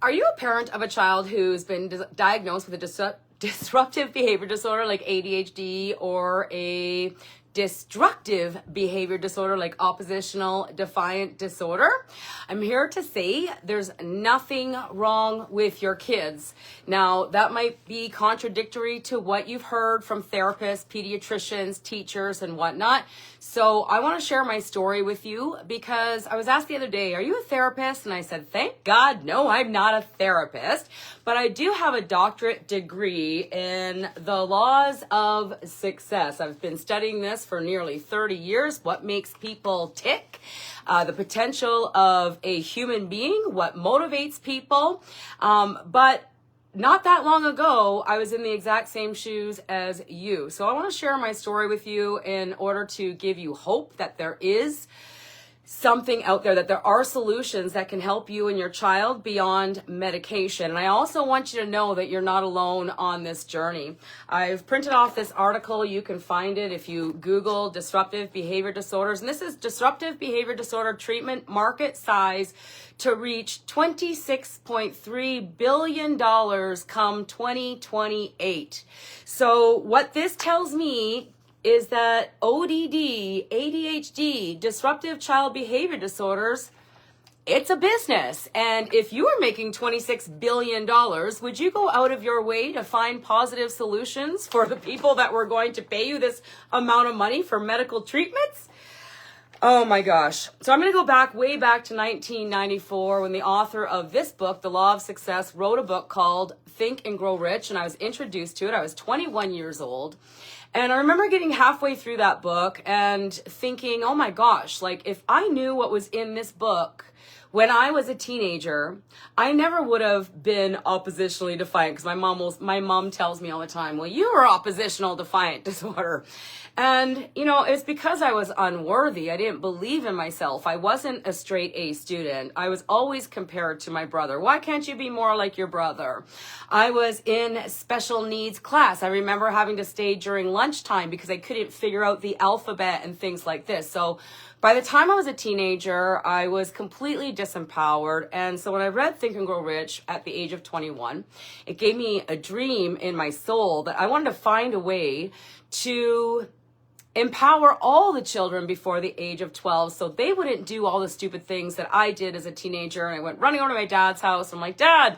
Are you a parent of a child who's been diagnosed with a disruptive behavior disorder like ADHD or a destructive behavior disorder like oppositional defiant disorder? I'm here to say there's nothing wrong with your kids. Now, that might be contradictory to what you've heard from therapists, pediatricians, teachers, and whatnot. So I want to share my story with you because I was asked the other day, are you a therapist? And I said, thank God, no, I'm not a therapist, but I do have a doctorate degree in the laws of success. I've been studying this for nearly 30 years. What makes people tick? The potential of a human being, what motivates people. But not that long ago, I was in the exact same shoes as you. So I want to share my story with you in order to give you hope that there is something out there, that there are solutions that can help you and your child beyond medication. And I also want you to know that you're not alone on this journey. I've printed off this article. You can find it if you Google disruptive behavior disorders. And this is disruptive behavior disorder treatment market size to reach $26.3 billion come 2028. So what this tells me is that ODD, ADHD, disruptive child behavior disorders, it's a business. And if you were making $26 billion, would you go out of your way to find positive solutions for the people that were going to pay you this amount of money for medical treatments? Oh my gosh. So I'm going to go way back to 1994 when the author of this book, The Law of Success, wrote a book called Think and Grow Rich. And I was introduced to it. I was 21 years old. And I remember getting halfway through that book and thinking, oh my gosh, like if I knew what was in this book when I was a teenager, I never would have been oppositionally defiant, because my mom tells me all the time, well, you were oppositional defiant disorder. And, it's because I was unworthy. I didn't believe in myself. I wasn't a straight A student. I was always compared to my brother. Why can't you be more like your brother? I was in special needs class. I remember having to stay during lunchtime because I couldn't figure out the alphabet and things like this. So by the time I was a teenager, I was completely disempowered. And so when I read Think and Grow Rich at the age of 21, it gave me a dream in my soul that I wanted to find a way to empower all the children before the age of 12 so they wouldn't do all the stupid things that I did as a teenager. And I went running over to my dad's house. I'm like, Dad,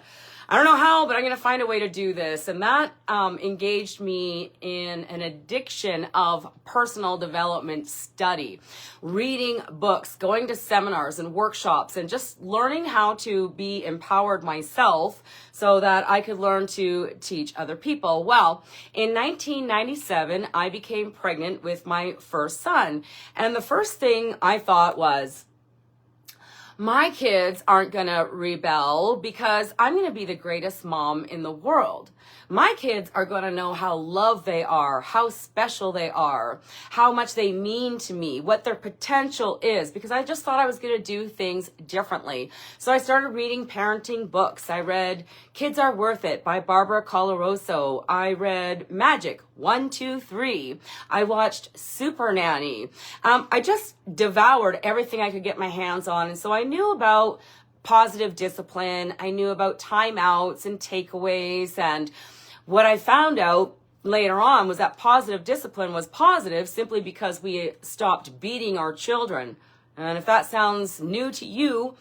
I don't know how, but I'm going to find a way to do this. And that engaged me in an addiction of personal development study, reading books, going to seminars and workshops, and just learning how to be empowered myself so that I could learn to teach other people. Well, in 1997, I became pregnant with my first son. And the first thing I thought was, my kids aren't going to rebel because I'm going to be the greatest mom in the world. My kids are going to know how loved they are, how special they are, how much they mean to me, what their potential is, because I just thought I was going to do things differently. So I started reading parenting books. I read Kids Are Worth It by Barbara Coloroso. I read Magic 1, 2, 3. I watched Super Nanny. I just devoured everything I could get my hands on. And so I knew about positive discipline. I knew about timeouts and takeaways. And what I found out later on was that positive discipline was positive simply because we stopped beating our children. And if that sounds new to you,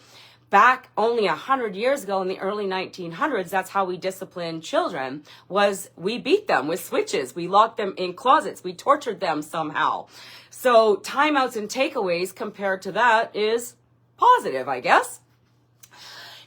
back only 100 years ago in the early 1900s, that's how we disciplined children, was we beat them with switches. We locked them in closets. We tortured them somehow. So timeouts and takeaways compared to that is positive, I guess.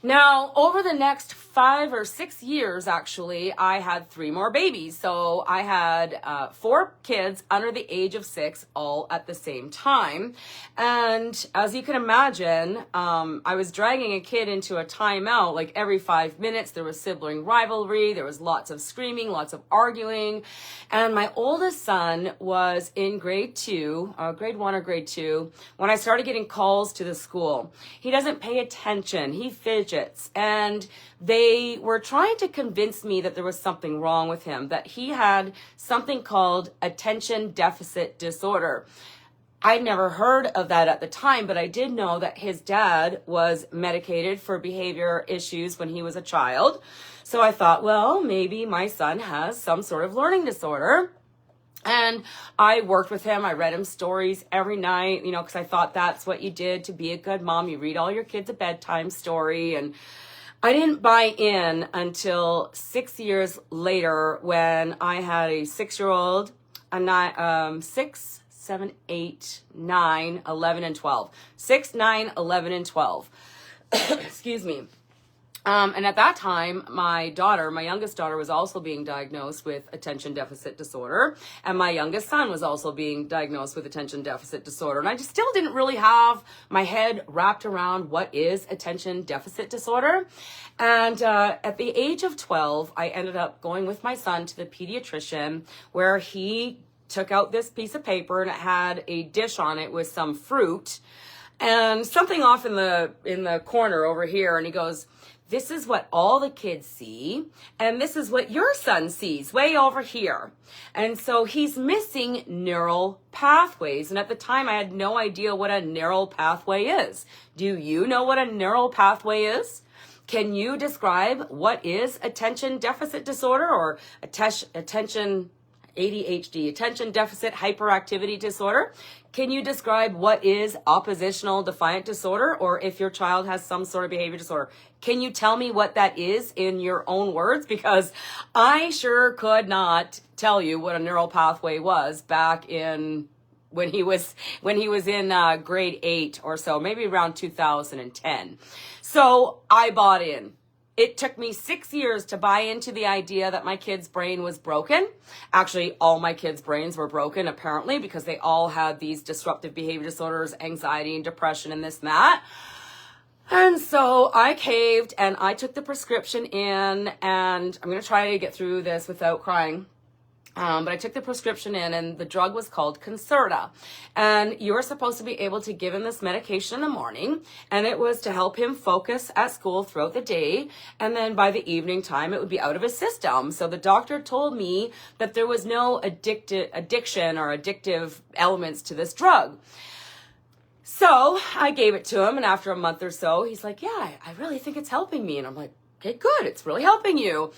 Now, over the next 5 or 6 years, actually, I had 3 more babies. So I had 4 kids under the age of 6, all at the same time. And as you can imagine, I was dragging a kid into a timeout like every 5 minutes. There was sibling rivalry. There was lots of screaming, lots of arguing. And my oldest son was in grade 1 or grade 2, when I started getting calls to the school. He doesn't pay attention. He fidgets. And they were trying to convince me that there was something wrong with him, that he had something called attention deficit disorder. I'd never heard of that at the time, but I did know that his dad was medicated for behavior issues when he was a child. So I thought, well, maybe my son has some sort of learning disorder. And I worked with him. I read him stories every night, because I thought that's what you did to be a good mom. You read all your kids a bedtime story. And I didn't buy in until 6 years later when I had a 6-year-old, 6, 7, 8, 9, 11, and 12. 6, 9, 11, and 12. Excuse me. And at that time, my youngest daughter was also being diagnosed with attention deficit disorder. And my youngest son was also being diagnosed with attention deficit disorder. And I just still didn't really have my head wrapped around what is attention deficit disorder. And at the age of 12, I ended up going with my son to the pediatrician, where he took out this piece of paper and it had a dish on it with some fruit and something off in the corner over here. And he goes, "This is what all the kids see, and this is what your son sees way over here." And so he's missing neural pathways. And at the time, I had no idea what a neural pathway is. Do you know what a neural pathway is? Can you describe what is attention deficit disorder or attention ADHD, attention deficit hyperactivity disorder? Can you describe what is oppositional defiant disorder, or if your child has some sort of behavior disorder? Can you tell me what that is in your own words? Because I sure could not tell you what a neural pathway was back in when he was in grade 8 or so, maybe around 2010. So I bought in. It took me 6 years to buy into the idea that my kid's brain was broken. Actually, all my kids' brains were broken, apparently, because they all had these disruptive behavior disorders, anxiety and depression and this and that. And so I caved and I took the prescription in, and I'm going to try to get through this without crying. But I took the prescription in, and the drug was called Concerta. And you were supposed to be able to give him this medication in the morning, and it was to help him focus at school throughout the day. And then by the evening time, it would be out of his system. So the doctor told me that there was no addiction or addictive elements to this drug. So I gave it to him, and after a month or so, he's like, "Yeah, I really think it's helping me." And I'm like, "Okay, good. It's really helping you."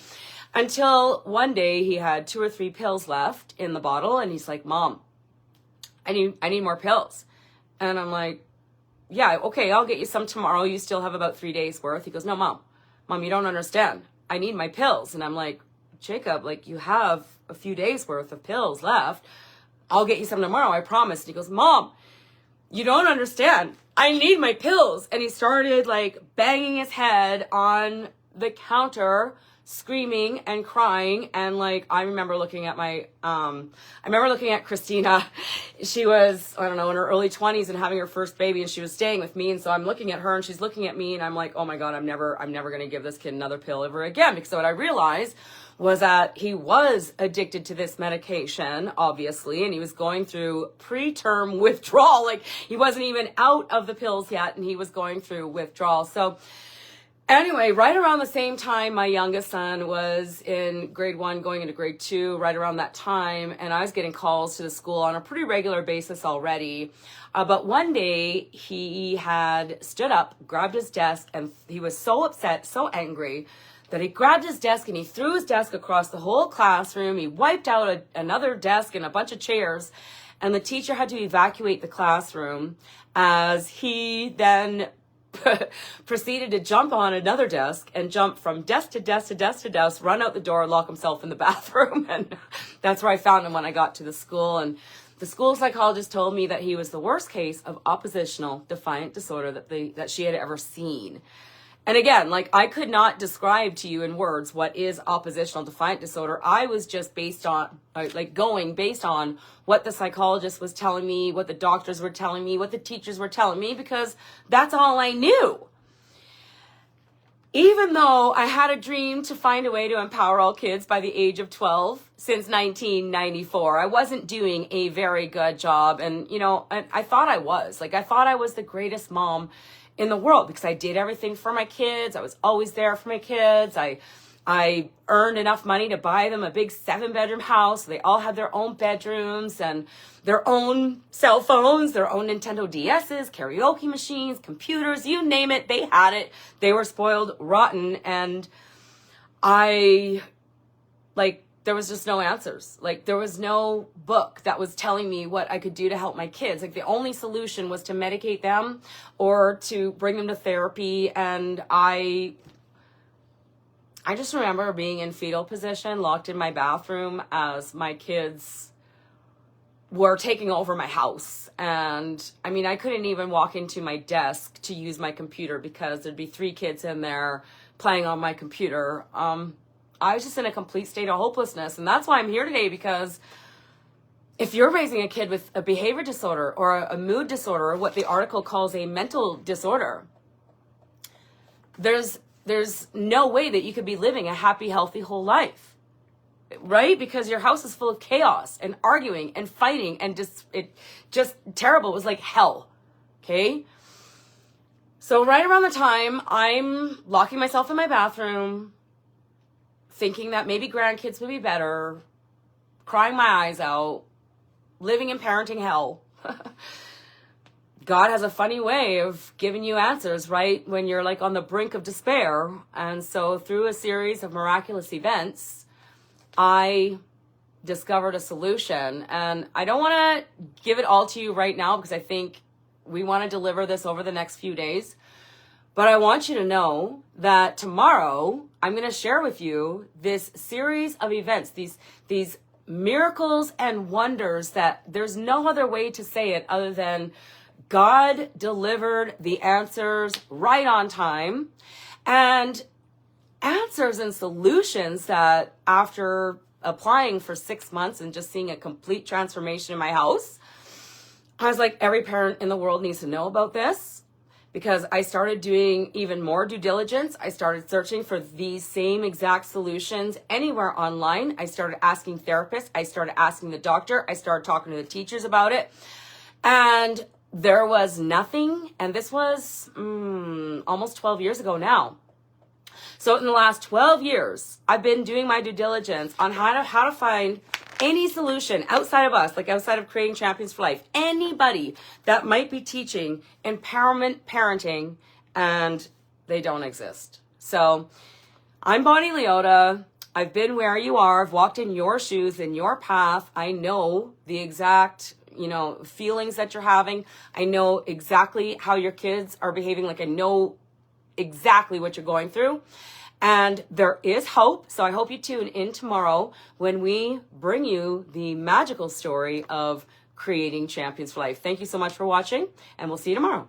Until one day he had 2 or 3 pills left in the bottle, and he's like, "Mom, I need more pills." And I'm like, "Yeah, okay, I'll get you some tomorrow. You still have about 3 days worth." He goes, "No, Mom, you don't understand. I need my pills." And I'm like, "Jacob, you have a few days worth of pills left. I'll get you some tomorrow, I promise." And he goes, "Mom, you don't understand. I need my pills." And he started banging his head on the counter, screaming and crying. And I remember looking at Christina. She was, I don't know, in her early 20s and having her first baby, and she was staying with me. And so I'm looking at her and she's looking at me, and I'm like, "Oh my God, I'm never going to give this kid another pill ever again." Because what I realized was that he was addicted to this medication, obviously, and he was going through preterm withdrawal. He wasn't even out of the pills yet, and he was going through withdrawal. So anyway, right around the same time, my youngest son was in grade 1, going into grade 2, right around that time. And I was getting calls to the school on a pretty regular basis already. But one day he had stood up, grabbed his desk, and he was so upset, so angry, that he grabbed his desk and he threw his desk across the whole classroom. He wiped out another desk and a bunch of chairs. And the teacher had to evacuate the classroom, as he then proceeded to jump on another desk and jump from desk to desk to desk to desk, run out the door, and lock himself in the bathroom. And that's where I found him when I got to the school. And the school psychologist told me that he was the worst case of oppositional defiant disorder that she had ever seen. And again, I could not describe to you in words what is oppositional defiant disorder. I was just based on what the psychologist was telling me, what the doctors were telling me, what the teachers were telling me, because that's all I knew. Even though I had a dream to find a way to empower all kids by the age of 12 since 1994, I wasn't doing a very good job. And, I thought I was. I thought I was the greatest mom in the world because I did everything for my kids. I was always there for my kids. I I earned enough money to buy them a big 7-bedroom house. They all had their own bedrooms and their own cell phones, their own Nintendo DSs, karaoke machines, computers, you name it, they had it. They were spoiled rotten, and there was just no answers. Like, there was no book that was telling me what I could do to help my kids. Like, the only solution was to medicate them or to bring them to therapy. And I just remember being in fetal position, locked in my bathroom as my kids were taking over my house. And I mean, I couldn't even walk into my desk to use my computer because there'd be 3 kids in there playing on my computer. I was just in a complete state of hopelessness. And that's why I'm here today, because if you're raising a kid with a behavior disorder or a mood disorder, or what the article calls a mental disorder, there's no way that you could be living a happy, healthy, whole life, right? Because your house is full of chaos and arguing and fighting and just terrible. It was like hell, okay? So right around the time I'm locking myself in my bathroom, thinking that maybe grandkids would be better, crying my eyes out, living in parenting hell. God has a funny way of giving you answers right when you're like on the brink of despair. And so through a series of miraculous events, I discovered a solution. And I don't want to give it all to you right now because I think we want to deliver this over the next few days. But I want you to know that tomorrow I'm going to share with you this series of events, these miracles and wonders that there's no other way to say it other than God delivered the answers right on time, and answers and solutions that after applying for 6 months and just seeing a complete transformation in my house, I was like, every parent in the world needs to know about this. Because I started doing even more due diligence. I started searching for these same exact solutions anywhere online. I started asking therapists. I started asking the doctor. I started talking to the teachers about it. And there was nothing. And this was almost 12 years ago now. So in the last 12 years, I've been doing my due diligence on how to find any solution outside of us, like outside of Creating Champions for Life, anybody that might be teaching empowerment parenting, and they don't exist. So I'm Bonnie Leota. I've been where you are. I've walked in your shoes, in your path. I know the exact, feelings that you're having. I know exactly how your kids are behaving. Like, I know exactly what you're going through. And there is hope. So I hope you tune in tomorrow when we bring you the magical story of Creating Champions for Life. Thank you so much for watching, and we'll see you tomorrow.